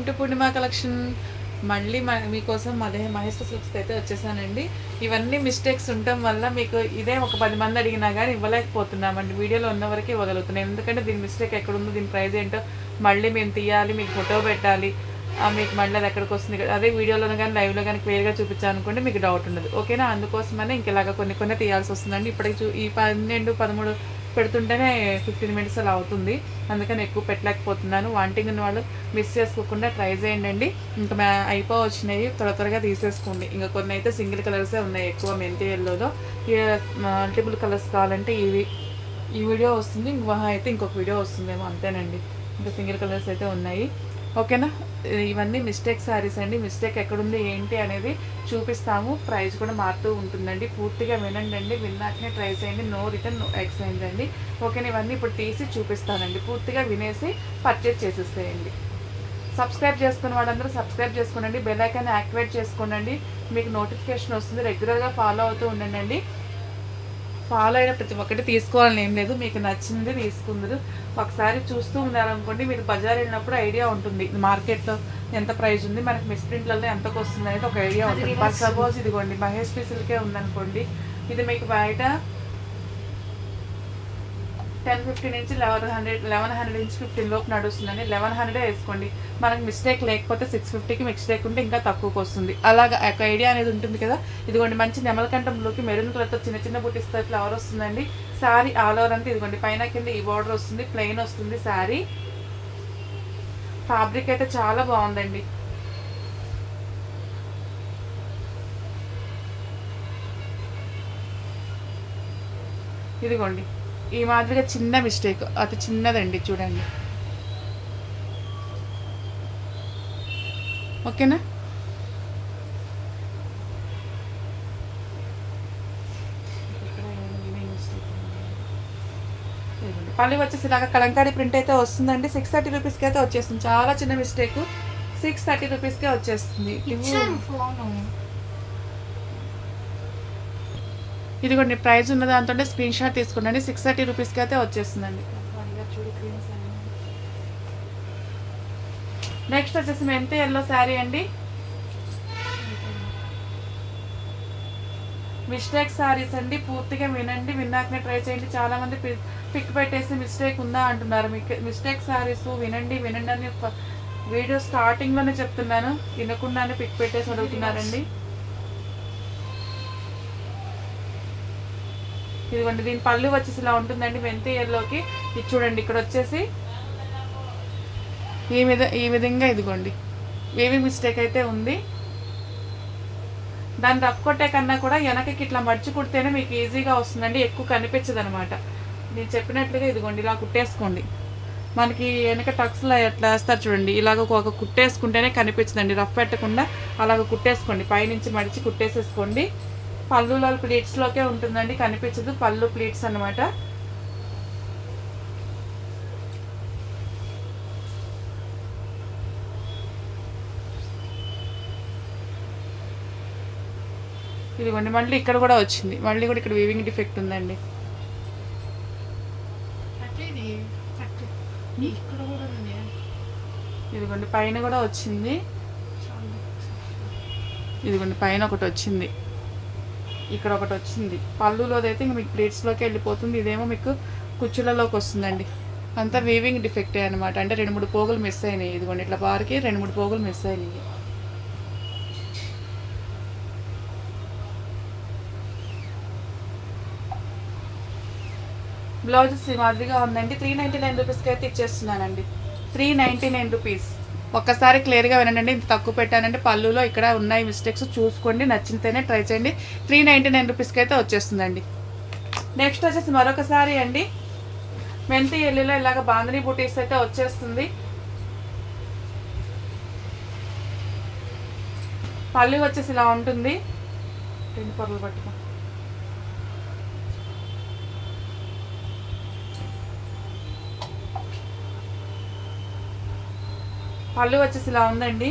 To Purnima collection. మళ్ళీ మీకోసం Maheshwara silks అయితే వచ్చేసానండి. ఇవన్నీ మిస్టేక్స్ ఉండటం వల్ల మీకు ఇదే ఒక 10 మంది అడిగినా కానీ ఇవ్వలేకపోతున్నామండి. వీడియోలో ఉన్న వరకే ఇవ్వగలుగుతున్నాం. ఎందుకంటే దీని మిస్టేక్ ఎక్కడుందో, దీని ప్రైస్ ఏంటో మళ్ళీ మేము తీయాలి, మీకు ఫోటో పెట్టాలి, మీకు మళ్ళీ అది ఎక్కడికి వస్తుంది. అదే వీడియోలో కానీ లైవ్లో కానీ క్లియర్గా చూపించాలనుకోండి మీకు డౌట్ ఉండదు. ఓకేనా? అందుకోసమనే ఇంకెలాగా కొన్ని తీయాల్సి వస్తుందండి. ఇప్పటికి ఈ 12, 13 పెడుతుంటేనే 15 మినిట్స్ అలా అవుతుంది. అందుకని ఎక్కువ పెట్టలేకపోతున్నాను. వాంటింగ్ ఉన్న వాళ్ళు మిస్ చేసుకోకుండా ట్రై చేయండి. ఇంకా అయిపోవచ్చినాయి, త్వరగా తీసేసుకోండి. ఇంకా కొన్ని అయితే సింగిల్ కలర్సే ఉన్నాయి ఎక్కువ. మెంతి ఎల్లోలో మల్టిపుల్ కలర్స్ కావాలంటే ఈ వీడియో వస్తుంది, అయితే ఇంకొక వీడియో వస్తుందేమో, అంతేనండి. ఇంకా సింగిల్ కలర్స్ అయితే ఉన్నాయి. ఓకేనా? ఇవన్నీ మిస్టేక్ శారీస్ అండి. మిస్టేక్ ఎక్కడుంది ఏంటి అనేది చూపిస్తాము. ప్రైస్ కూడా మారుతూ ఉంటుందండి. పూర్తిగా వినండి, విన్నాకనే ట్రై చేయండి. నో రిటర్న్, నో ఎక్స్చేంజ్ అండి. ఓకేనా? ఇవన్నీ ఇప్పుడు తీసి చూపిస్తానండి. పూర్తిగా వినేసి పర్చేజ్ చేసేసేయండి. సబ్స్క్రైబ్ చేసుకున్న వాళ్ళందరూ సబ్స్క్రైబ్ చేసుకోండి. బెల్ ఐకాన్ యాక్టివేట్ చేసుకోండి. మీకు నోటిఫికేషన్ వస్తుంది. రెగ్యులర్గా ఫాలో అవుతూ ఉండండి. ఫాలో అయిన ప్రతి ఒక్కటి తీసుకోవాలని ఏం లేదు. మీకు నచ్చింది తీసుకుందరు. ఒకసారి చూస్తూ ఉన్నారనుకోండి, మీరు బజార్ వెళ్ళినప్పుడు ఐడియా ఉంటుంది మార్కెట్లో ఎంత ప్రైస్ ఉంది, మనకి మిస్ప్రింట్లలో ఎంతకు వస్తుంది అనేది ఒక ఐడియా ఉంటుంది. సపోజ్ ఇదిగోండి మహేష్ సిల్కే ఉందనుకోండి, ఇది మీకు బయట 1050 నుంచి 1100 నుంచి 15 లోపు నడుస్తుందండి. 1100 వేసుకోండి. మనకు మిస్టేక్ లేకపోతే 650కి మిస్టేక్ ఉంటే ఇంకా తక్కువకి వస్తుంది. అలాగా ఒక ఐడియా అనేది ఉంటుంది కదా. ఇదిగోండి మంచి నెమలకంఠంలోకి మెరూన్ కలర్తో చిన్న బుట్టిస్తే ఫ్లవర్ వస్తుందండి. శారీ ఆల్ ఓవర్ అంతా ఇదిగోండి పైన కింద ఈ బార్డర్ వస్తుంది, ప్లెయిన్ వస్తుంది శారీ. ఫ్యాబ్రిక్ అయితే చాలా బాగుందండి. ఇదిగోండి ఈ మాదిరిగా చిన్న మిస్టేక్, అది చిన్నదండి, చూడండి. ఓకేనా? పళ్ళు వచ్చేసి ఇలాగా కలంకారీ ప్రింట్ అయితే వస్తుందండి. 630 రూపీస్కి అయితే వచ్చేస్తుంది. చాలా చిన్న మిస్టేక్, 630 రూపీస్కే వచ్చేస్తుంది. ఇదిగోండి ప్రైస్ ఉన్న దాంతో స్క్రీన్ షాట్ తీసుకోండి. 630 రూపీస్కి అయితే వచ్చేస్తుందండి. నెక్స్ట్ వచ్చేసి మెంతి ఎల్లో శారీ అండి. మిస్టేక్ శారీస్ అండి. పూర్తిగా వినండి, విన్నాకనే ట్రై చేయండి. చాలామంది పిక్ పెట్టేసి మిస్టేక్ ఉందా అంటున్నారు. మిస్టేక్ శారీస్ వినండి అని వీడియో స్టార్టింగ్లోనే చెప్తున్నాను, వినకుండానే పిక్ పెట్టేసి అడుగుతున్నారండి. ఇదిగోండి దీని పళ్ళు వచ్చేసి ఇలా ఉంటుందండి మెంతి ఎల్లోకి. ఇది చూడండి, ఇక్కడ వచ్చేసి ఈ విధంగా ఇదిగోండి వేవి మిస్టేక్ అయితే ఉంది. దాన్ని రఫ్ కొట్టే కన్నా కూడా వెనకకి ఇట్లా మర్చి కుడితేనే మీకు ఈజీగా వస్తుందండి, ఎక్కువ కనిపించదు అనమాట. నేను చెప్పినట్లుగా ఇదిగోండి ఇలా కుట్టేసుకోండి. మనకి వెనక టక్స్లో ఎట్లా వేస్తారు చూడండి, ఇలాగ ఒక కుట్టేసుకుంటేనే కనిపించదండి. రఫ్ పెట్టకుండా అలాగ కుట్టేసుకోండి. పైనుంచి మడిచి కుట్టేసేసుకోండి. పళ్ళులో ప్లీట్స్లోకే ఉంటుందండి, కనిపించదు. పళ్ళు ప్లీట్స్ అనమాట. ఇదిగోండి మళ్ళీ ఇక్కడ కూడా వచ్చింది, మళ్ళీ కూడా ఇక్కడ వీవింగ్ డిఫెక్ట్ ఉందండి. ఇదిగోండి పైన కూడా వచ్చింది. ఇదిగోండి పైన ఒకటి వచ్చింది, ఇక్కడ ఒకటి వచ్చింది. పళ్ళులోదైతే ఇంక మీకు ప్లేట్స్లోకి వెళ్ళిపోతుంది. ఇదేమో మీకు కుచ్చులలోకి వస్తుందండి. అంతా వీవింగ్ డిఫెక్టే అనమాట. అంటే 2-3 పోగులు మిస్ అయినాయి. ఇదిగోండి ఇట్లా బార్కి 2-3 పోగులు మిస్ అయినాయి. బ్లౌజెస్ ఈ మాదిరిగా ఉందండి. 399 రూపీస్కి అయితే ఇచ్చేస్తున్నానండి. 399 రూపీస్. ఒక్కసారి క్లియర్గా వినండి, ఇంత తక్కువ పెట్టానంటే పళ్ళులో ఇక్కడ ఉన్నాయి మిస్టేక్స్, చూసుకోండి. నచ్చితేనే ట్రై చేయండి. 399 రూపీస్కి అయితే వచ్చేస్తుందండి. నెక్స్ట్ వచ్చేసి మరొకసారి అండి, మెంతి ఎల్లులో ఇలాగ బాంధనీ బూటీస్ అయితే వచ్చేస్తుంది. పళ్ళు వచ్చేసి ఇలా ఉంటుంది. 2 పొరలు పట్టుకో. పళ్ళు వచ్చేసి ఇలా ఉందండి.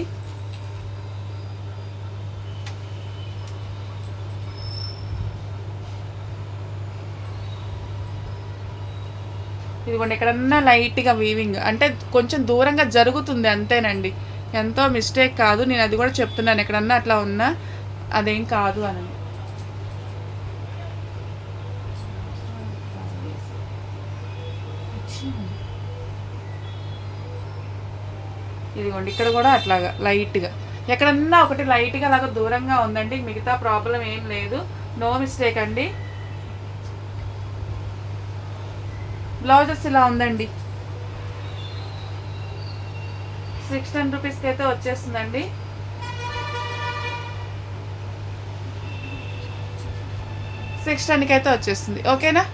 ఇదిగోండి ఎక్కడన్నా లైట్గా వీవింగ్, అంటే కొంచెం దూరంగా జరుగుతుంది అంతేనండి. ఎంతో మిస్టేక్ కాదు. నేను అది కూడా చెప్తున్నాను, ఎక్కడన్నా అట్లా ఉన్నా అదేం కాదు అని. ఇదిగోండి ఇక్కడ కూడా అట్లాగా లైట్గా ఎక్కడన్నా ఒకటి లైట్గా అలాగ దూరంగా ఉందండి, మిగతా ప్రాబ్లం ఏం లేదు. నో మిస్టేక్ అండి. బ్లౌజెస్ ఇలా ఉందండి, 610 రూపీస్కి అయితే వచ్చేస్తుందండి. $610కి అయితే వచ్చేస్తుంది. ఓకేనా?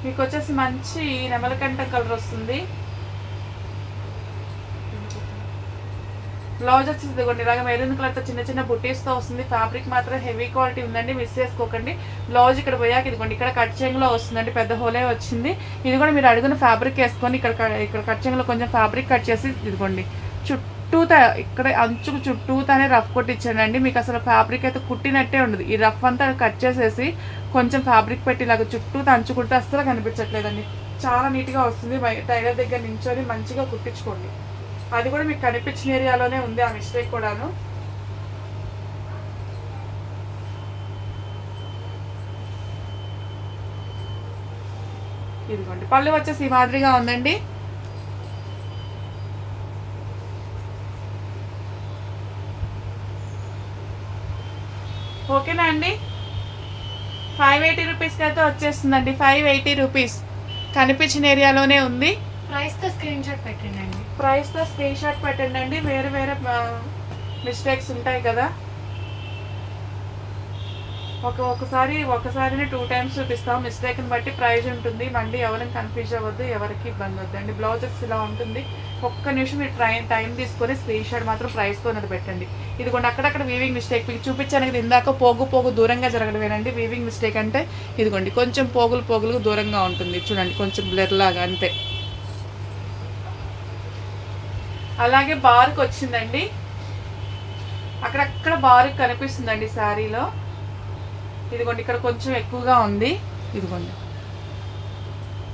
మీకు వచ్చేసి మంచి నెమలకంఠ కలర్ వస్తుంది. బ్లౌజ్ వచ్చేసి ఇదిగోండి ఇలాగ మెరూన్ కలర్తో చిన్న చిన్న బుట్టీస్తో వస్తుంది. ఫ్యాబ్రిక్ మాత్రం హెవీ క్వాలిటీ ఉందండి, మిస్ చేసుకోకండి. బ్లౌజ్ ఇక్కడ పోయాక ఇదిగోండి ఇక్కడ కట్ చెంగులో వస్తుందండి, పెద్ద హోలే వచ్చింది. ఇది కూడా మీరు అడుగున ఫ్యాబ్రిక్ వేసుకొని ఇక్కడ కట్ చెంగులో కొంచెం ఫ్యాబ్రిక్ కట్ చేసి ఇదిగోండి చుట్టూతా ఇక్కడ అంచుకు చుట్టూతానే రఫ్ కొట్టించానండి. మీకు అసలు ఫ్యాబ్రిక్ అయితే కుట్టినట్టే ఉండదు. ఈ రఫ్ అంతా కట్ చేసేసి కొంచెం ఫ్యాబ్రిక్ పెట్టి ఇలాగ చుట్టూతా అంచు కుడితే అస్సలు కనిపించట్లేదండి. చాలా నీట్గా వస్తుంది. టైలర్ దగ్గర నించొని మంచిగా కుట్టించుకోండి. అది కూడా మీకు కనిపించిన ఏరియాలోనే ఉంది ఆ మిస్టేక్ కూడాను. ఇదిగోండి పళ్ళు వచ్చేసి ఈ మాదిరిగా ఉందండి. ఓకేనా అండి? 580 రూపీస్కి అయితే వచ్చేస్తుందండి. 580 రూపీస్ కనిపించిన ఏరియాలోనే ఉంది. ప్రైస్తో స్క్రీన్ షాట్ పెట్టండి. ప్రైస్తో స్క్రీన్ షాట్ పెట్టండి. వేరే వేరే మిస్టేక్స్ ఉంటాయి కదా, ఒకసారినే 2 టైమ్స్ చూపిస్తాం. మిస్టేక్ని బట్టి ప్రైజ్ ఉంటుంది. మళ్ళీ ఎవరిని కన్ఫ్యూజ్ అవ్వద్దు, ఎవరికి ఇబ్బంది వద్దండి. బ్లౌజెస్ ఇలా ఉంటుంది. ఒక్క నిమిషం మీరు టైం తీసుకొని స్క్రీన్ షాట్ మాత్రం ప్రైస్తో ఉన్నది పెట్టండి. ఇదిగోండి అక్కడక్కడ వీవింగ్ మిస్టేక్ మీకు చూపించాను కదా ఇందాక, పోగు దూరంగా జరగడమేనండి వీవింగ్ మిస్టేక్ అంటే. ఇదిగోండి కొంచెం పోగులు దూరంగా ఉంటుంది చూడండి, కొంచెం బ్లర్ లాగా అంతే. అలాగే బార్కి వచ్చిందండి, అక్కడక్కడ బార్కి కనిపిస్తుందండి శారీలో. ఇదిగోండి ఇక్కడ కొంచెం ఎక్కువగా ఉంది. ఇదిగోండి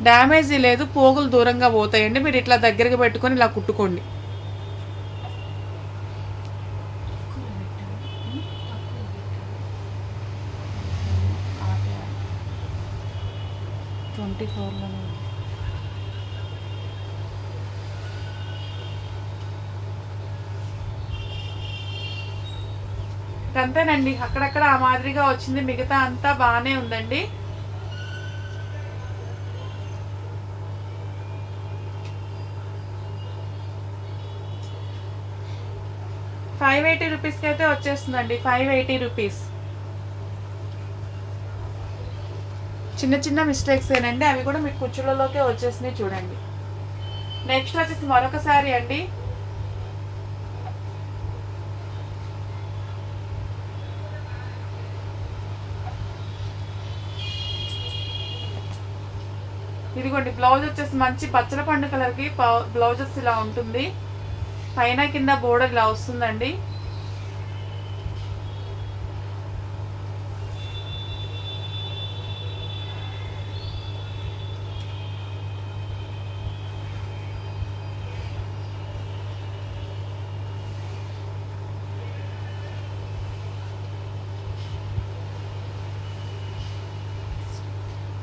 డ్యామేజ్ లేదు, పోగులు దూరంగా పోతాయండి. మీరు ఇట్లా దగ్గరగా పెట్టుకొని ఇలా కుట్టుకోండి. అంతేనండి, అక్కడక్కడ ఆ మాదిరిగా వచ్చింది, మిగతా అంతా బాగానే ఉందండి. $580 రూపీస్కి అయితే వచ్చేస్తుందండి. 580 రూపీస్. చిన్న మిస్టేక్స్ ఏనండి, అవి కూడా మీకు కుచ్చులలోకే వచ్చేసినాయి చూడండి. నెక్స్ట్ వచ్చేసి మరొక శారీ అండి. ఇదిగోండి బ్లౌజ్ వచ్చేసి మంచి పచ్చల పండు కలర్కి బ్లౌజెస్ ఇలా ఉంటుంది. పైన కింద బోర్డర్ ఇలా వస్తుందండి.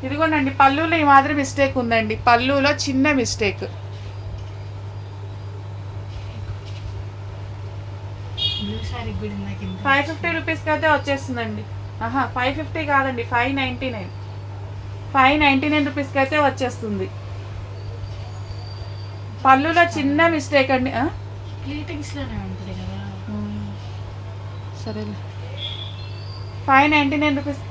ఇదిగోండి పళ్ళులో ఈ మాదిరి మిస్టేక్ ఉందండి, పళ్ళులో చిన్న మిస్టేక్. 550 రూపీస్కి అయితే వచ్చేస్తుందండి. 550 కాదండి, 599 రూపీస్కి అయితే వచ్చేస్తుంది. పళ్ళులో చిన్న మిస్టేక్ అండి. సరేలే, 599 రూపీస్,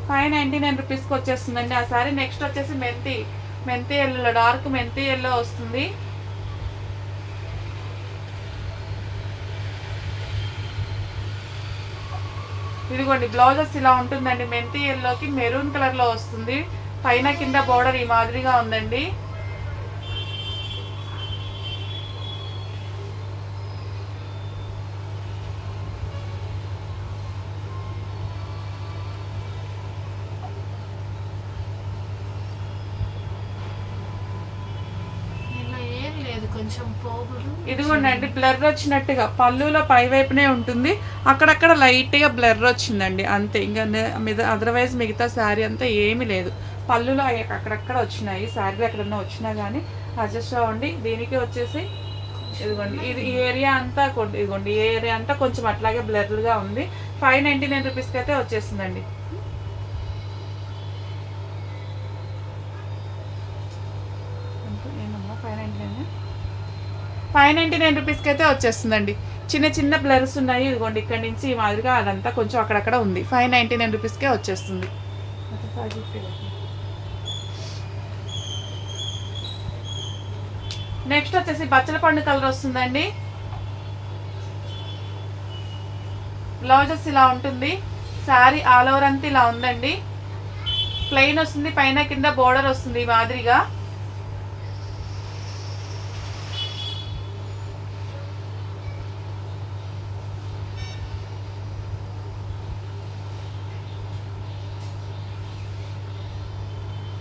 599 రూపీస్కి వచ్చేస్తుందండి ఆ సారీ. నెక్స్ట్ వచ్చేసి మెంతి ఎల్లో, డార్క్ మెంతి ఎల్లో వస్తుంది. ఇదిగోండి బ్లౌజెస్ ఇలా ఉంటుందండి, మెంతి ఎల్లోకి మెరూన్ కలర్లో వస్తుంది. పైన కింద బోర్డర్ ఈ మాదిరిగా ఉందండి. కొంచెం పోగులు ఇదిగోండి బ్లర్ వచ్చినట్టుగా పళ్ళులో పై వైపునే ఉంటుంది, అక్కడక్కడ లైట్గా బ్లర్ వచ్చిందండి అంతే. ఇంకా మీద అదర్వైజ్ మిగతా శారీ అంతా ఏమీ లేదు. పళ్ళులో అక్కడక్కడ వచ్చినాయి, శారీలో ఎక్కడన్నా వచ్చినా కానీ అడ్జస్ట్ అవ్వండి. దీనికి వచ్చేసి ఇదిగోండి ఈ ఏరియా అంతా ఇదిగోండి ఈ ఏరియా అంతా కొంచెం అట్లాగే బ్లర్గా ఉంది. 599 రూపీస్కి అయితే వచ్చేస్తుందండి. $599 రూపీస్కి అయితే వచ్చేస్తుందండి. చిన్న చిన్న బ్లర్స్ ఉన్నాయి ఇదిగోండి ఇక్కడ నుంచి ఈ మాదిరిగా అదంతా కొంచెం అక్కడక్కడ ఉంది. 599 రూపీస్కే వచ్చేస్తుంది. నెక్స్ట్ వచ్చేసి బచ్చల పండు కలర్ వస్తుందండి. బ్లౌజెస్ ఇలా ఉంటుంది, శారీ ఆల్ ఓవర్ అంతా ఇలా ఉందండి. ప్లెయిన్ వస్తుంది, పైన కింద బోర్డర్ వస్తుంది ఈ మాదిరిగా.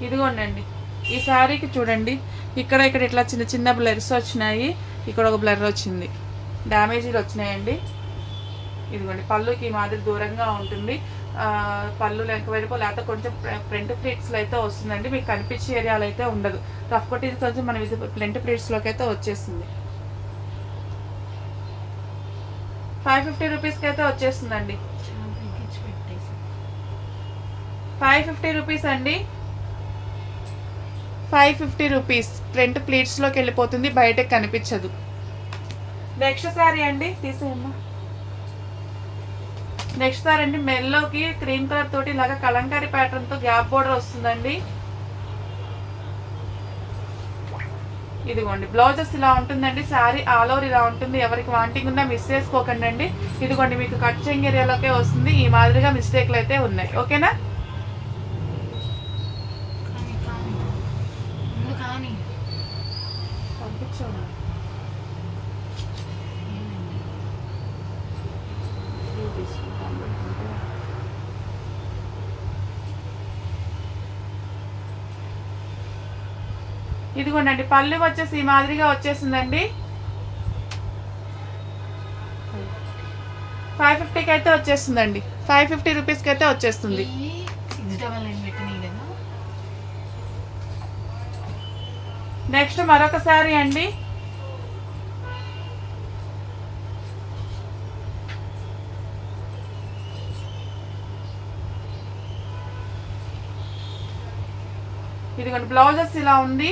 ఇదిగోండి ఈ శారీకి చూడండి ఇక్కడ ఇక్కడ ఇట్లా చిన్న చిన్న బ్లర్స్ వచ్చినాయి, ఇక్కడ ఒక బ్లర్ వచ్చింది, డ్యామేజీలు వచ్చినాయండి. ఇదిగోండి పళ్ళుకి ఈ మాదిరి దూరంగా ఉంటుంది, పళ్ళు లెక్క వైపు లేకపోతే కొంచెం ఫ్రంట్ ప్లీట్స్లో అయితే వస్తుందండి. మీకు కనిపించే ఏరియాలో అయితే ఉండదు. రఫ్ కొట్టి కొంచెం మన ఫ్రంట్ ప్లీట్స్లోకి అయితే వచ్చేస్తుంది. 550 రూపీస్కి అయితే వచ్చేస్తుందండి. 550 రూపీస్ అండి. 550 రూపీస్ ఫ్రంట్ ప్లీట్స్లోకి వెళ్ళిపోతుంది, బయటకు కనిపించదు. నెక్స్ట్ శారీ అండి, తీసేయమ్మా. నెక్స్ట్ శారీ అండి, మెల్లోకి క్రీమ్ కలర్ తోటి ఇలాగా కలంకారీ ప్యాటర్న్తో గ్యాప్ బోర్డర్ వస్తుందండి. ఇదిగోండి బ్లౌజెస్ ఇలా ఉంటుందండి, శారీ ఆల్ ఓవర్ ఇలా ఉంటుంది. ఎవరికి వాంటింగ్ ఉన్నా మిస్ చేసుకోకండి అండి. ఇదిగోండి మీకు కట్ చెంగ్ ఏరియాలోకే వస్తుంది, ఈ మాదిరిగా మిస్టేక్లు అయితే ఉన్నాయి. ఓకేనా? ఇదిగోండి పళ్ళు వచ్చేసి ఈ మాదిరిగా వచ్చేసిందండి. 550కి అయితే వచ్చేస్తుందండి. 550 రూపీస్కి అయితే వచ్చేస్తుంది. నెక్స్ట్ మరొక శారీ అండి. ఇదిగోండి బ్లౌజెస్ ఇలా ఉంది.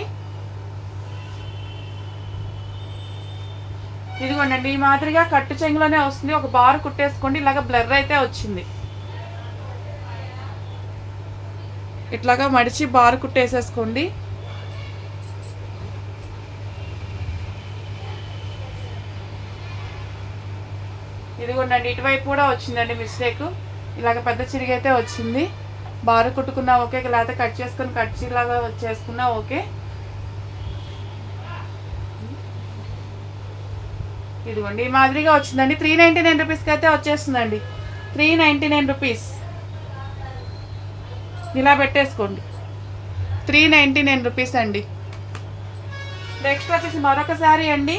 ఇదిగోండి ఈ మాదిరిగా కట్టు చెంగులోనే వస్తుంది, ఒక బార్ కుట్టేసుకోండి. ఇలాగ బ్లర్ అయితే వచ్చింది, ఇట్లాగా మడిచి బార్ కుట్టేసేసుకోండి. ఇదిగోండి ఇటువైపు కూడా వచ్చిందండి మిస్టేక్, ఇలాగ పెద్ద చిరిగైతే వచ్చింది. బారు కుట్టుకున్నా ఓకే, లేకపోతే కట్ చేసుకొని కట్ చీలాగా చేసుకున్నా ఓకే. ఇదిగోండి ఈ మాదిరిగా వచ్చిందండి. 399 రూపీస్కి అయితే వచ్చేస్తుందండి. 399 రూపీస్ ఇలా పెట్టేసుకోండి. 399 రూపీస్ అండి. నెక్స్ట్ వచ్చేసి మరొక శారీ అండి.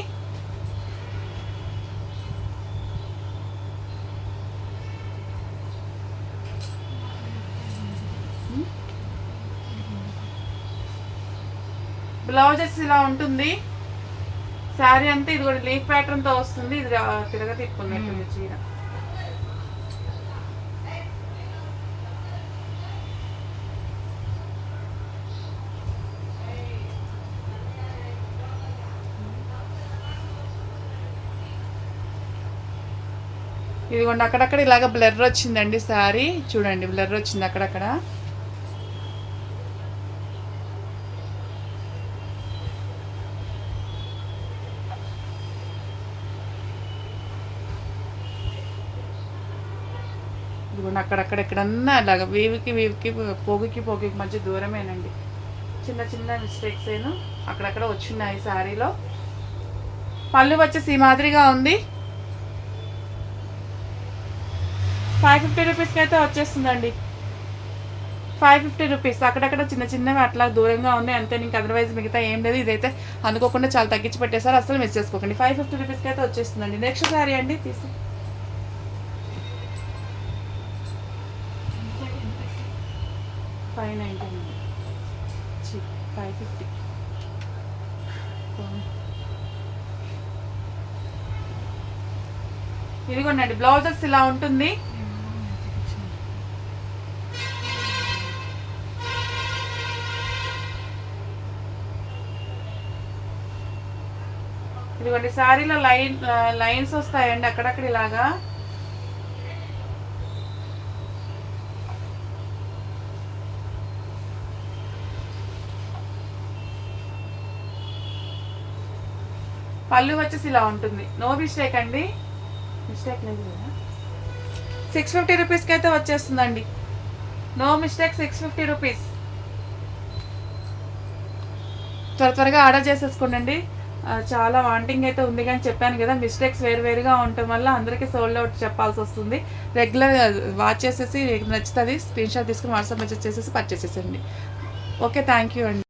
బ్లౌజెస్ ఇలా ఉంటుంది, శారీ అంతా ఇది కూడా లీఫ్ ప్యాటర్న్తో వస్తుంది. ఇది తిరగ తిప్పుకున్నట్టుంది చీర. ఇదిగోండి అక్కడక్కడ ఇలాగ బ్లర్ వచ్చిందండి శారీ, చూడండి బ్లర్ వచ్చింది అక్కడక్కడ. ఇదిగోండి అక్కడక్కడ ఎక్కడన్నా అలాగ వీవికి పోగుకి మధ్య దూరమేనండి. చిన్న చిన్న మిస్టేక్స్ ఏను అక్కడక్కడ వచ్చినాయి శారీలో. పళ్ళు వచ్చేసి ఈ మాదిరిగా ఉంది. 550 రూపీస్కి అయితే వచ్చేస్తుందండి. 550 రూపీస్. అక్కడక్కడ చిన్న చిన్నవి అట్లా దూరంగా ఉన్నాయి అంతే, ఇంకా అదర్వైజ్ మిగతా ఏం లేదు. ఇదైతే అనుకోకుండా చాలా తగ్గించి పెట్టేసారు, అసలు మిస్ చేసుకోకండి. 550 రూపీస్కి అయితే వచ్చేస్తుందండి. నెక్స్ట్ శారీ అండి తీసి 590 550. ఇదిగోండి బ్లౌజెస్ ఇలా ఉంటుంది. ఇదిగోండి శారీలో లైన్స్ వస్తాయండి అక్కడక్కడ ఇలాగా. పళ్ళు వచ్చేసి ఇలా ఉంటుంది. నో మిస్టేక్ అండి, మిస్టేక్ లేదు కదా. 650 రూపీస్కి అయితే వచ్చేస్తుందండి. No mistake, 650 rupees. త్వరగా ఆర్డర్ చేసేసుకోండి. చాలా వాంటింగ్ అయితే ఉంది, కానీ చెప్పాను కదా మిస్టేక్స్ వేరువేరుగా ఉండటం వల్ల అందరికీ సోల్డ్ అవుట్ చెప్పాల్సి వస్తుంది. రెగ్యులర్ వాచ్ చేసేసి నచ్చుతుంది స్క్రీన్ షాట్ తీసుకుని వాట్సాప్ మెసేజ్ చేసేసి పర్చేస్ చేసేయండి. ఓకే, థ్యాంక్ యూ అండి.